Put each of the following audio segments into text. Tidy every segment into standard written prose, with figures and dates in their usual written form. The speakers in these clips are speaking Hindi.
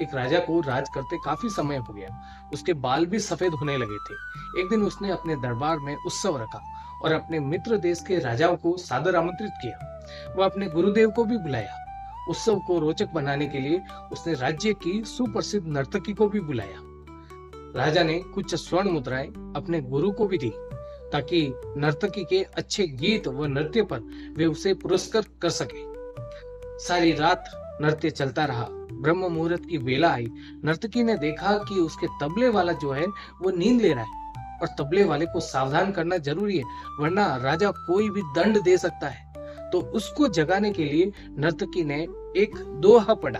एक राजा को राज करते काफी समय हो गया। उसके बाल भी सफेद होने लगे थे। एक दिन उसने अपने दरबार में उत्सव रखा और अपने मित्र देश के राजाओं को सादर आमंत्रित किया। वह अपने गुरुदेव को भी बुलाया। उत्सव को रोचक बनाने के लिए उसने राज्य की सुप्रसिद्ध नर्तकी को भी बुलाया। राजा ने कुछ स्वर्ण मुद्राएं अपने गुरु को भी दी ताकि नर्तकी के अच्छे गीत व नृत्य पर वे उसे पुरस्कृत कर सके। सारी रात नृत्य चलता रहा। ब्रह्म मुहूर्त की बेला आई। नर्तकी ने देखा कि उसके तबले वाला जो है वो नींद ले रहा है और तबले वाले को सावधान करना जरूरी है, वरना राजा कोई भी दंड दे सकता है। तो उसको जगाने के लिए नर्तकी ने एक दोहा पढ़ा।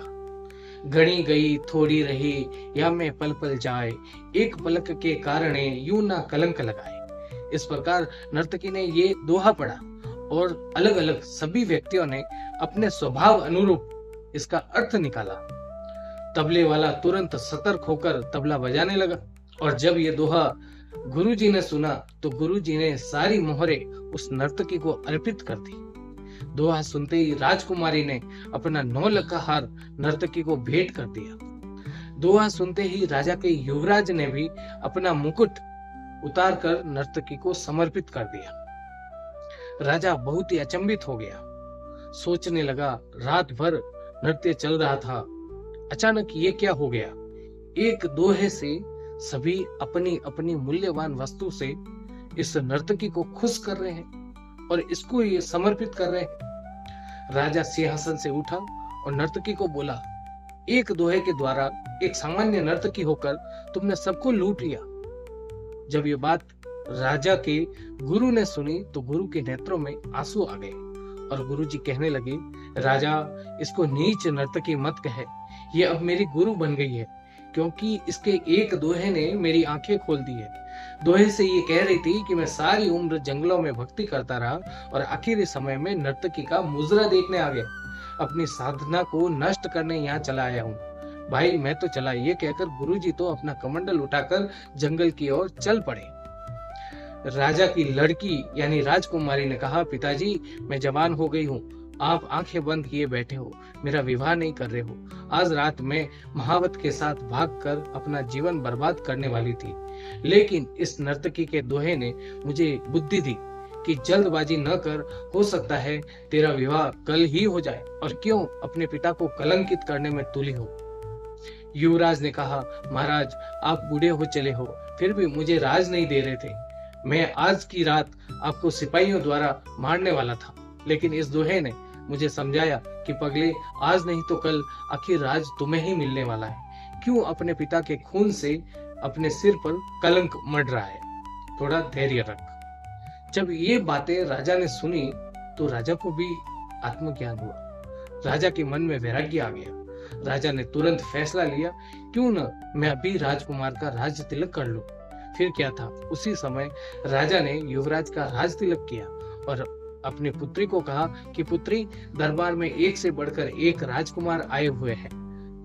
घड़ी गई थोड़ी रही या मैं पल पल जाए, एक पलक के कारण यूं ना कलंक लगाए। इस प्रकार नर्तकी ने ये दोहा पढ़ा और अलग अलग सभी व्यक्तियों ने अपने स्वभाव अनुरूप इसका अर्थ निकाला। तबले वाला तुरंत सतर्क होकर तबला बजाने लगा और जब ये दोहा गुरुजी ने सुना तो गुरुजी ने सारी मोहरे उस नर्तकी को अर्पित कर दी। दोहा सुनते ही राजकुमारी ने अपना 9 लाख का हार नर्तकी को भेंट कर दिया। दोहा सुनते ही राजा के युवराज ने भी अपना मुकुट उतार कर नर्तकी को समर्पित कर दिया। राजा बहुत ही अचंभित हो गया। सोचने लगा, रात भर नृत्य चल रहा था, अचानक ये क्या हो गया। एक दोहे से सभी अपनी अपनी मूल्यवान वस्तु से इस नर्तकी को खुश कर रहे हैं और इसको ये समर्पित कर रहे हैं। राजा सिंहासन से उठा और नर्तकी को बोला, एक दोहे के द्वारा एक सामान्य नर्तकी होकर तुमने सबको लूट लिया। जब ये बात राजा के गुरु ने सुनी तो गुरु के नेत्रों में आंसू आ गए और गुरुजी कहने लगे, राजा इसको नीच नर्तकी मत कहे, ये अब मेरी गुरु बन गई है, क्योंकि इसके एक दोहे ने मेरी आंखें खोल दी है। दोहे से ये कह रही थी कि मैं सारी उम्र जंगलों में भक्ति करता रहा और आखिरी समय में नर्तकी का मुजरा देखने आ गया। अपनी साधना को नष्ट करने यहाँ चला आया हूँ। भाई मैं तो चला। ये कहकर गुरुजी तो अपना कमंडल उठाकर जंगल की ओर चल पड़े। राजा की लड़की यानी राजकुमारी ने कहा, पिताजी मैं जवान हो गई हूँ, आप आंखें बंद किए बैठे हो, मेरा विवाह नहीं कर रहे हो। आज रात मैं महावत के साथ भागकर अपना जीवन बर्बाद करने वाली थी, लेकिन इस नर्तकी के दोहे ने मुझे बुद्धि दी कि जल्दबाजी न कर, हो सकता है तेरा विवाह कल ही हो जाए और क्यों अपने पिता को कलंकित करने में तुली हो। युवराज ने कहा, महाराज आप बूढ़े हो चले हो, फिर भी मुझे राज नहीं दे रहे थे। मैं आज की रात आपको सिपाहियों द्वारा मारने वाला था, लेकिन इस दोहे ने मुझे समझाया कि पगले आज नहीं तो कल आखिर राज तुम्हें ही मिलने वाला है। क्यों अपने पिता के खून से अपने सिर पर कलंक मढ़ रहा है, थोड़ा धैर्य रख। जब ये बातें राजा ने सुनी तो राजा को भी आत्मज्ञान हुआ। राजा के मन में वैराग्य आ गया। राजा ने तुरंत फैसला लिया, क्यों न मैं अभी राजकुमार का राज तिलक कर लूं। फिर क्या था, उसी समय राजा ने युवराज का राज तिलक किया और अपनी पुत्री को कहा कि पुत्री, दरबार में एक से बढ़कर एक राजकुमार आए हुए हैं,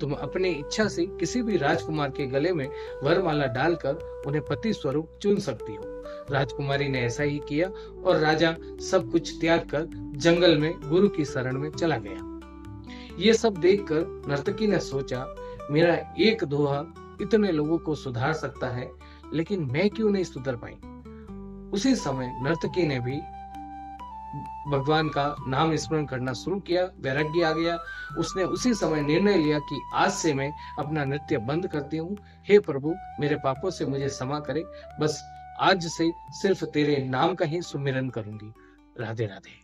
तुम अपनी इच्छा से किसी भी राजकुमार के गले में वरमाला डालकर उन्हें पति स्वरूप चुन सकती हो। राजकुमारी ने ऐसा ही किया और राजा सब कुछ त्याग कर जंगल में गुरु की शरण में चला गया। ये सब देखकर नर्तकी ने सोचा, मेरा एक दोहा इतने लोगों को सुधार सकता है, लेकिन मैं क्यों नहीं सुधर पाई। उसी समय नर्तकी ने भी भगवान का नाम स्मरण करना शुरू किया। वैराग्य आ गया। उसने उसी समय निर्णय लिया कि आज से मैं अपना नृत्य बंद करती हूँ। हे प्रभु, मेरे पापों से मुझे क्षमा करे, बस आज से सिर्फ तेरे नाम का ही सुमिरन करूंगी। राधे राधे।